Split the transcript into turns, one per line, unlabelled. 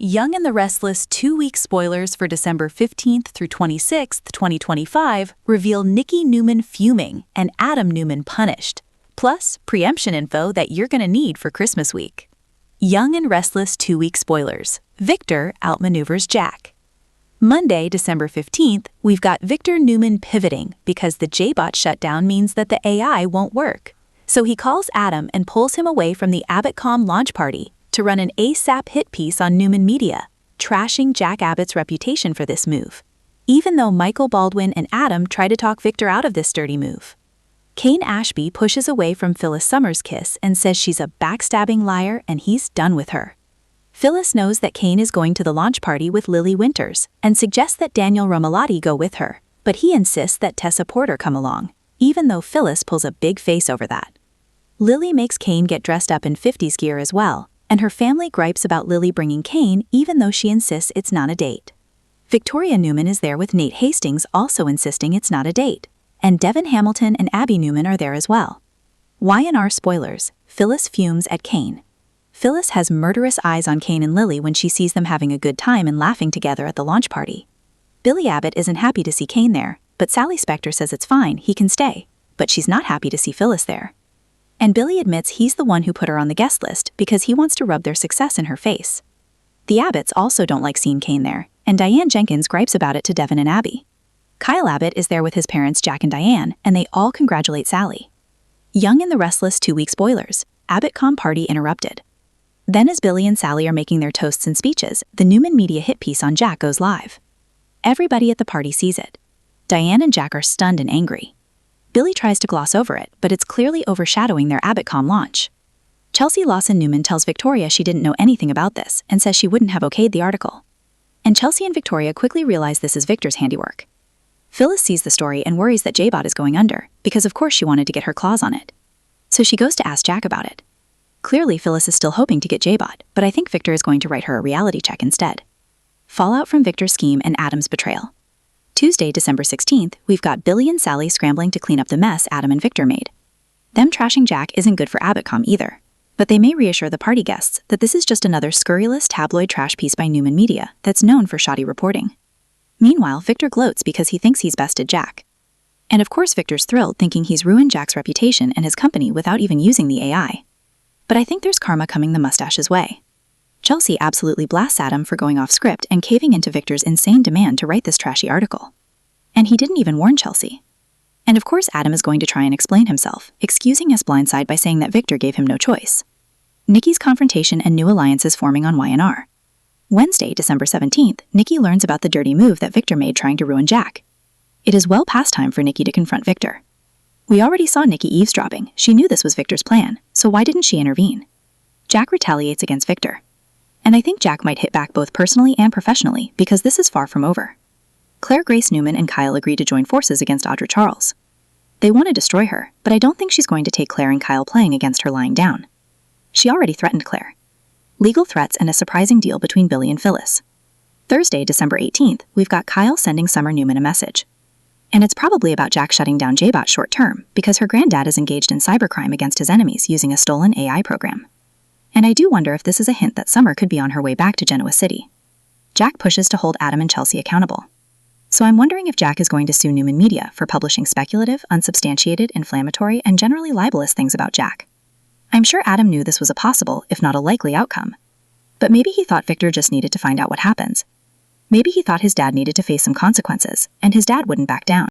Young and the Restless 2-week spoilers for December 15th through 26th, 2025 reveal Nikki Newman fuming and Adam Newman punished, plus preemption info that you're gonna need for Christmas week. Young and Restless 2-week spoilers. Victor outmaneuvers Jack. Monday, December 15th, we've got Victor Newman pivoting because the J-bot shutdown means that the AI won't work. So he calls Adam and pulls him away from the Abbott.com launch party to run an ASAP hit piece on Newman Media, trashing Jack Abbott's reputation for this move, even though Michael Baldwin and Adam try to talk Victor out of this dirty move. Kane Ashby pushes away from Phyllis Summers' kiss and says she's a backstabbing liar and he's done with her. Phyllis knows that Kane is going to the launch party with Lily Winters and suggests that Daniel Romalotti go with her, but he insists that Tessa Porter come along, even though Phyllis pulls a big face over that. Lily makes Kane get dressed up in 50s gear as well, and her family gripes about Lily bringing Kane even though she insists it's not a date. Victoria Newman is there with Nate Hastings also insisting it's not a date, and Devin Hamilton and Abby Newman are there as well. Y&R spoilers. Phyllis fumes at Kane. Phyllis has murderous eyes on Kane and Lily when she sees them having a good time and laughing together at the launch party. Billy Abbott isn't happy to see Kane there, but Sally Spector says it's fine, he can stay, but she's not happy to see Phyllis there. And Billy admits he's the one who put her on the guest list because he wants to rub their success in her face. The Abbotts also don't like seeing Kane there, and Diane Jenkins gripes about it to Devin and Abby. Kyle Abbott is there with his parents Jack and Diane, and they all congratulate Sally. Young and the Restless 2-week spoilers. Abbott.com party interrupted. Then as Billy and Sally are making their toasts and speeches, the Newman Media hit piece on Jack goes live. Everybody at the party sees it. Diane and Jack are stunned and angry. Billy tries to gloss over it, but it's clearly overshadowing their Abbott.com launch. Chelsea Lawson Newman tells Victoria she didn't know anything about this and says she wouldn't have okayed the article. And Chelsea and Victoria quickly realize this is Victor's handiwork. Phyllis sees the story and worries that J-bot is going under, because of course she wanted to get her claws on it. So she goes to ask Jack about it. Clearly Phyllis is still hoping to get J-bot, but I think Victor is going to write her a reality check instead. Fallout from Victor's scheme and Adam's betrayal. Tuesday, December 16th, we've got Billy and Sally scrambling to clean up the mess Adam and Victor made. Them trashing Jack isn't good for Abbott.com either, but they may reassure the party guests that this is just another scurrilous tabloid trash piece by Newman Media that's known for shoddy reporting. Meanwhile, Victor gloats because he thinks he's bested Jack. And of course Victor's thrilled thinking he's ruined Jack's reputation and his company without even using the AI. But I think there's karma coming the mustache's way. Chelsea absolutely blasts Adam for going off script and caving into Victor's insane demand to write this trashy article. And he didn't even warn Chelsea. And of course Adam is going to try and explain himself, excusing his blindside by saying that Victor gave him no choice. Nikki's confrontation and new alliances forming on Y&R. Wednesday, December 17th, Nikki learns about the dirty move that Victor made trying to ruin Jack. It is well past time for Nikki to confront Victor. We already saw Nikki eavesdropping. She knew this was Victor's plan, so why didn't she intervene? Jack retaliates against Victor. And I think Jack might hit back both personally and professionally because this is far from over. Claire Grace Newman and Kyle agree to join forces against Audra Charles. They want to destroy her, but I don't think she's going to take Claire and Kyle playing against her lying down. She already threatened Claire. Legal threats and a surprising deal between Billy and Phyllis. Thursday, December 18th, we've got Kyle sending Summer Newman a message. And it's probably about Jack shutting down J-bot short term because her granddad is engaged in cybercrime against his enemies using a stolen AI program. And I do wonder if this is a hint that Summer could be on her way back to Genoa City. Jack pushes to hold Adam and Chelsea accountable. So I'm wondering if Jack is going to sue Newman Media for publishing speculative, unsubstantiated, inflammatory, and generally libelous things about Jack. I'm sure Adam knew this was a possible, if not a likely outcome. But maybe he thought Victor just needed to find out what happens. Maybe he thought his dad needed to face some consequences, and his dad wouldn't back down.